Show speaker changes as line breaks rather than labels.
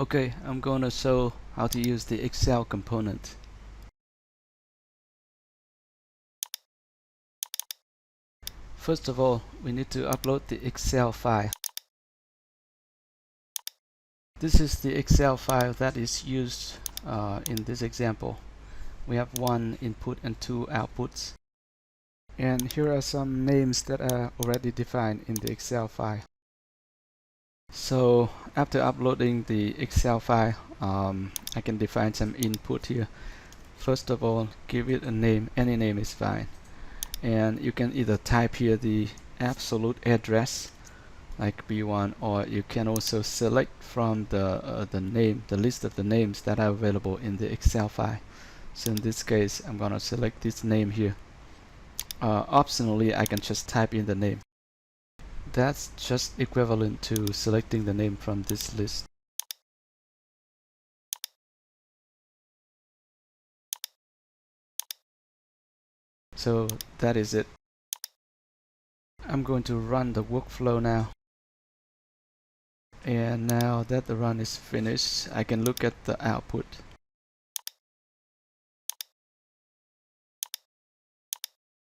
Okay, I'm going to show how to use the Excel component. First of all, we need to upload the Excel file. This is the Excel file that is used in this example. We have one input and two outputs. And here are some names that are already defined in the Excel file. So after uploading the Excel file, I can define some input here. First of all, give it a name. Any name is fine. And you can either type here the absolute address like B1, or you can also select from the list of the names that are available in the Excel file. So in this case, I'm gonna select this name here. Optionally, I can just type in the name. That's just equivalent to selecting the name from this list. So that is it. I'm going to run the workflow now. And now that the run is finished, I can look at the output.